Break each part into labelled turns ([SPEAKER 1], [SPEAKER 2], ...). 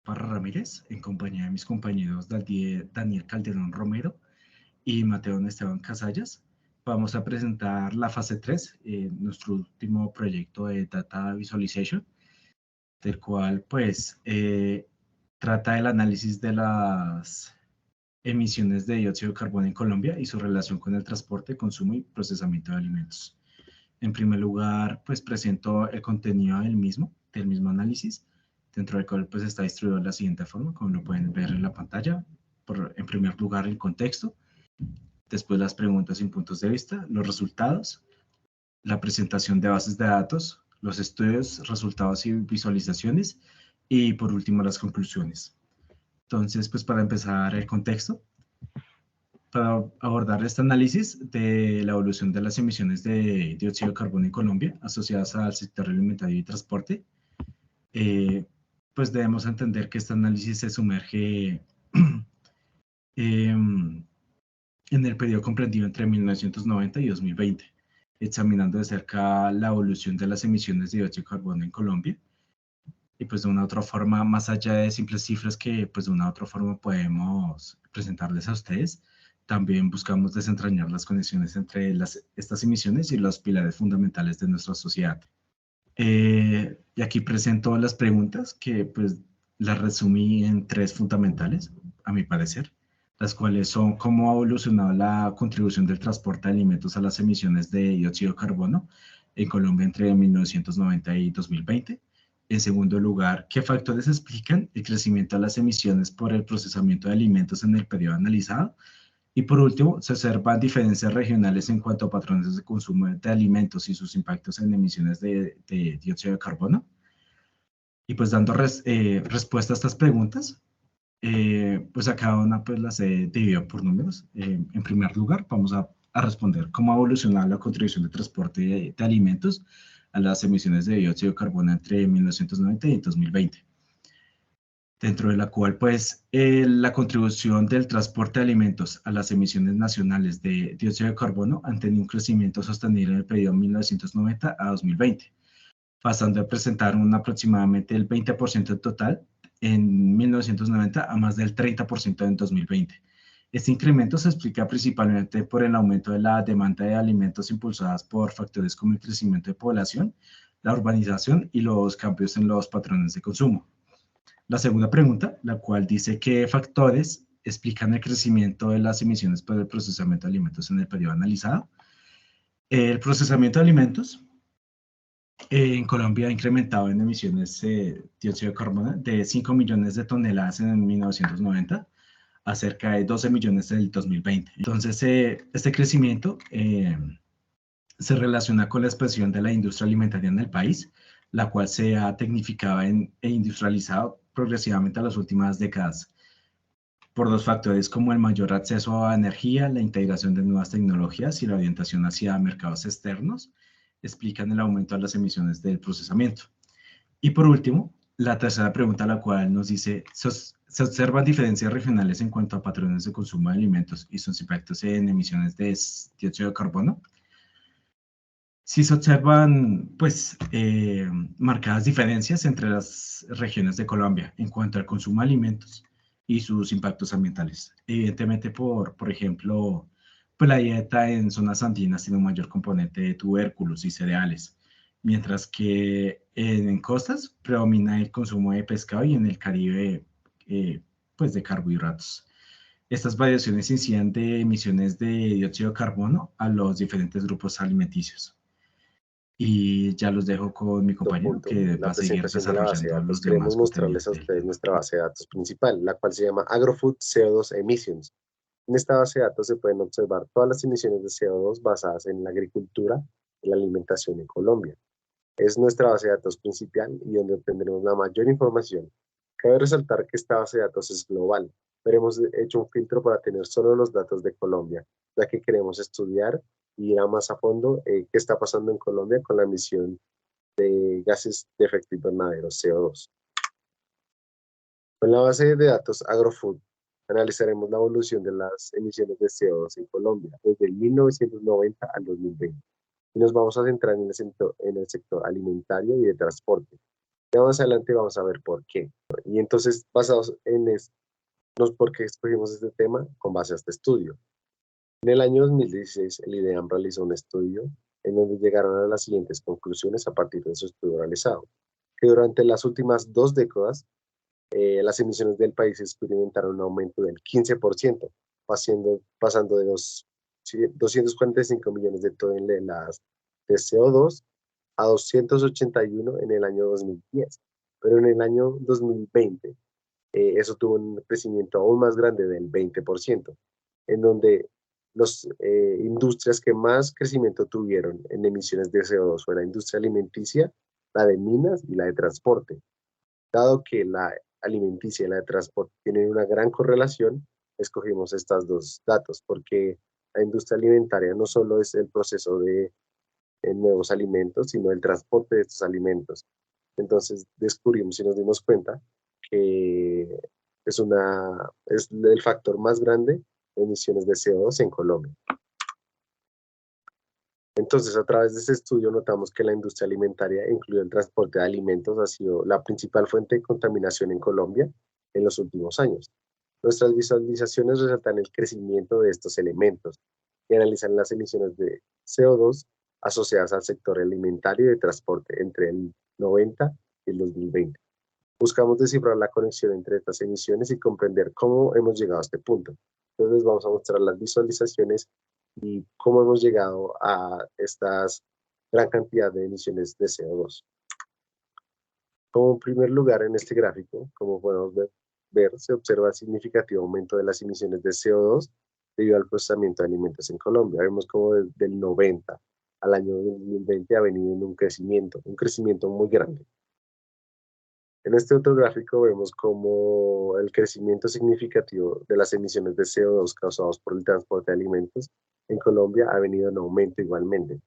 [SPEAKER 1] Parra Ramírez, en compañía de mis compañeros Daniel Calderón Romero y Mateo Esteban Casallas. Vamos a presentar la fase 3, nuestro último proyecto de Data Visualization, del cual pues trata el análisis de las emisiones de dióxido de carbono en Colombia y su relación con el transporte, consumo y procesamiento de alimentos. En primer lugar, pues presento el contenido del mismo análisis, dentro del cual pues está distribuido de la siguiente forma, como lo pueden ver en la pantalla. En primer lugar, el contexto, después las preguntas y puntos de vista, los resultados, la presentación de bases de datos, los estudios, resultados y visualizaciones, y por último las conclusiones. Entonces, pues para empezar el contexto, para abordar este análisis de la evolución de las emisiones de dióxido de carbono en Colombia asociadas al sector alimentario y transporte, pues debemos entender que este análisis se sumerge en el periodo comprendido entre 1990 y 2020, examinando de cerca la evolución de las emisiones de dióxido de carbono en Colombia. Y pues de una u otra forma, más allá de simples cifras que pues de una u otra forma podemos presentarles a ustedes, también buscamos desentrañar las conexiones entre estas emisiones y los pilares fundamentales de nuestra sociedad. Y aquí presento las preguntas que pues las resumí en tres fundamentales, a mi parecer, las cuales son cómo ha evolucionado la contribución del transporte de alimentos a las emisiones de dióxido de carbono en Colombia entre 1990 y 2020. En segundo lugar, ¿qué factores explican el crecimiento de las emisiones por el procesamiento de alimentos en el periodo analizado? Y por último, se observan diferencias regionales en cuanto a patrones de consumo de alimentos y sus impactos en emisiones de dióxido de carbono. Y pues dando respuesta a estas preguntas, pues a cada una pues las he dividido por números. En primer lugar, vamos a responder cómo ha evolucionado la contribución de transporte de alimentos a las emisiones de dióxido de carbono entre 1990 y 2020, dentro de la cual pues la contribución del transporte de alimentos a las emisiones nacionales de dióxido de carbono han tenido un crecimiento sostenido en el periodo 1990 a 2020, pasando a presentar un aproximadamente el 20% total en 1990 a más del 30% en 2020. Este incremento se explica principalmente por el aumento de la demanda de alimentos impulsadas por factores como el crecimiento de población, la urbanización y los cambios en los patrones de consumo. La segunda pregunta, la cual dice qué factores explican el crecimiento de las emisiones por el procesamiento de alimentos en el periodo analizado. El procesamiento de alimentos en Colombia ha incrementado en emisiones de dióxido de carbono de 5 millones de toneladas en 1990 a cerca de 12 millones en el 2020. Entonces, este crecimiento se relaciona con la expansión de la industria alimentaria en el país, la cual se ha tecnificado e industrializado progresivamente en las últimas décadas, por dos factores como el mayor acceso a energía, la integración de nuevas tecnologías y la orientación hacia mercados externos, explican el aumento de las emisiones del procesamiento. Y por último, la tercera pregunta, la cual nos dice, ¿se observan diferencias regionales en cuanto a patrones de consumo de alimentos y sus impactos en emisiones de dióxido de carbono? Sí se observan, pues, marcadas diferencias entre las regiones de Colombia en cuanto al consumo de alimentos y sus impactos ambientales. Evidentemente, por ejemplo, pues la dieta en zonas andinas tiene un mayor componente de tubérculos y cereales, mientras que en costas predomina el consumo de pescado y en el Caribe, pues, de carbohidratos. Estas variaciones inciden de emisiones de dióxido de carbono a los diferentes grupos alimenticios. Y ya los dejo con mi compañero
[SPEAKER 2] Punto,
[SPEAKER 1] que va
[SPEAKER 2] la
[SPEAKER 1] a seguir
[SPEAKER 2] presentación de la base de
[SPEAKER 1] desarrollando
[SPEAKER 2] datos.
[SPEAKER 1] los
[SPEAKER 2] Queremos
[SPEAKER 1] demás
[SPEAKER 2] mostrarles
[SPEAKER 1] contenidos
[SPEAKER 2] a
[SPEAKER 1] del
[SPEAKER 2] ustedes
[SPEAKER 1] tema.
[SPEAKER 2] nuestra base de datos principal, la cual se llama AgroFood CO2 Emissions. En esta base de datos se pueden observar todas las emisiones de CO2 basadas en la agricultura y la alimentación en Colombia. Es nuestra base de datos principal y donde obtendremos la mayor información. Cabe resaltar que esta base de datos es global, pero hemos hecho un filtro para tener solo los datos de Colombia, ya que queremos estudiar y ir a más a fondo qué está pasando en Colombia con la emisión de gases de efecto invernadero, CO2. Con la base de datos AgroFood, analizaremos la evolución de las emisiones de CO2 en Colombia desde el 1990 al 2020 y nos vamos a centrar en el sector alimentario y de transporte. Ya más adelante vamos a ver por qué. Y entonces, basados en esto, ¿por qué escogimos este tema? Con base a este estudio. En el año 2016, el IDEAM realizó un estudio en donde llegaron a las siguientes conclusiones a partir de su estudio realizado, que durante las últimas 2 décadas, las emisiones del país experimentaron un aumento del 15%, pasando de 245 millones de toneladas de CO2 a 281 en el año 2010. Pero en el año 2020, eso tuvo un crecimiento aún más grande del 20%, en donde las industrias que más crecimiento tuvieron en emisiones de CO2 fue la industria alimenticia, la de minas y la de transporte. Dado que la alimenticia y la de transporte tienen una gran correlación, escogimos estos dos datos, porque la industria alimentaria no solo es el proceso de nuevos alimentos, sino el transporte de estos alimentos. Entonces descubrimos y nos dimos cuenta que es el factor más grande de emisiones de CO2 en Colombia. Entonces, a través de este estudio notamos que la industria alimentaria, incluido el transporte de alimentos, ha sido la principal fuente de contaminación en Colombia en los últimos años. Nuestras visualizaciones resaltan el crecimiento de estos elementos y analizan las emisiones de CO2 asociadas al sector alimentario y de transporte entre el 90 y el 2020. Buscamos descifrar la conexión entre estas emisiones y comprender cómo hemos llegado a este punto. Entonces vamos a mostrar las visualizaciones y cómo hemos llegado a esta gran cantidad de emisiones de CO2. Como primer lugar en este gráfico, como podemos ver, se observa el significativo aumento de las emisiones de CO2 debido al procesamiento de alimentos en Colombia. Vemos como desde el 90 al año 2020 ha venido en un crecimiento muy grande. En este otro gráfico vemos como el crecimiento significativo de las emisiones de CO2 causados por el transporte de alimentos en Colombia ha venido en aumento igualmente.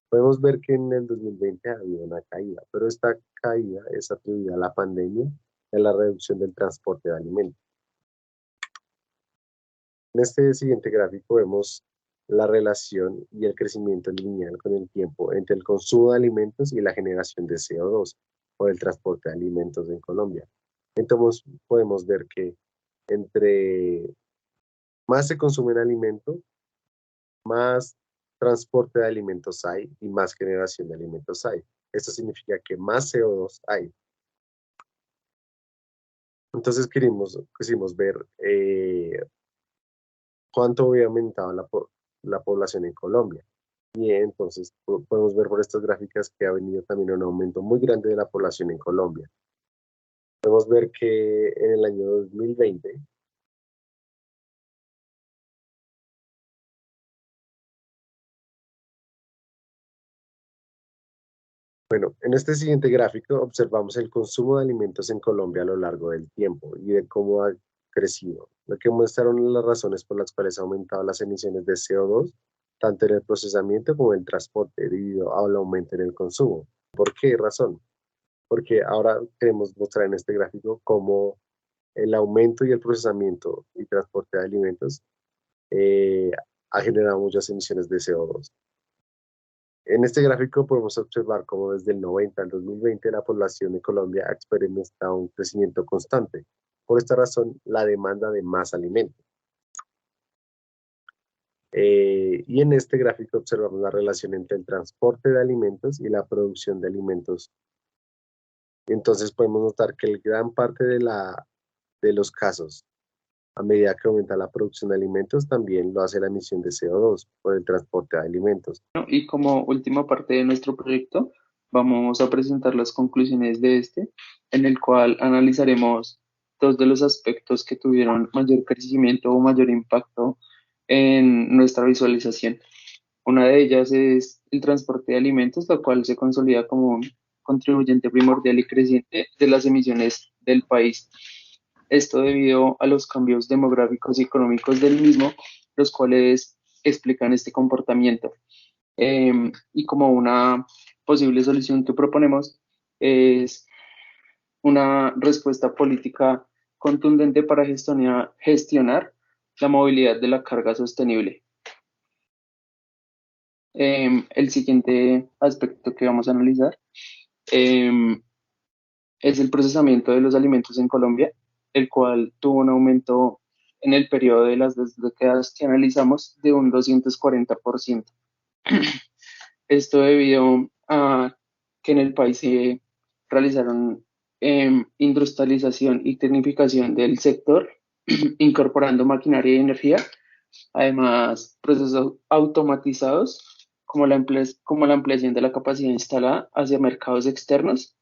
[SPEAKER 2] Podemos ver que en el 2020 ha habido una caída, pero esta caída es atribuida a la pandemia y a la reducción del transporte de alimentos. En este siguiente gráfico vemos la relación y el crecimiento lineal con el tiempo entre el consumo de alimentos y la generación de CO2 por el transporte de alimentos en Colombia. Entonces podemos ver que entre más se consumen alimentos, más transporte de alimentos hay y más generación de alimentos hay. Esto significa que más CO2 hay. Entonces quisimos ver cuánto había aumentado la población en Colombia. Y entonces podemos ver por estas gráficas que ha venido también un aumento muy grande de la población en Colombia. Podemos ver que en el año 2020, bueno, en este siguiente gráfico observamos el consumo de alimentos en Colombia a lo largo del tiempo y de cómo ha crecido, lo que muestran las razones por las cuales ha aumentado las emisiones de CO2, tanto en el procesamiento como en el transporte, debido al aumento en el consumo. ¿Por qué razón? Porque ahora queremos mostrar en este gráfico cómo el aumento y el procesamiento y transporte de alimentos eh, ha generado muchas emisiones de CO2. En este gráfico podemos observar cómo desde el 90 al 2020 la población de Colombia ha experimentado un crecimiento constante. Por esta razón, la demanda de más alimentos. Y en este gráfico observamos la relación entre el transporte de alimentos y la producción de alimentos. Entonces podemos notar que gran parte de los casos, a medida que aumenta la producción de alimentos, también lo hace la emisión de CO2 por el transporte de alimentos.
[SPEAKER 3] Y como última parte de nuestro proyecto, vamos a presentar las conclusiones de este, en el cual analizaremos dos de los aspectos que tuvieron mayor crecimiento o mayor impacto en nuestra visualización. Una de ellas es el transporte de alimentos, lo cual se consolida como un contribuyente primordial y creciente de las emisiones del país. Esto debido a los cambios demográficos y económicos del mismo, los cuales explican este comportamiento. Y como una posible solución que proponemos es una respuesta política contundente para gestionar la movilidad de la carga sostenible. El siguiente aspecto que vamos a analizar es el procesamiento de los alimentos en Colombia, el cual tuvo un aumento en el periodo de las dos décadas que analizamos de un 240%. Esto debido a que en el país se realizaron industrialización y tecnificación del sector, incorporando maquinaria y energía, además procesos automatizados como la ampliación de la capacidad instalada hacia mercados externos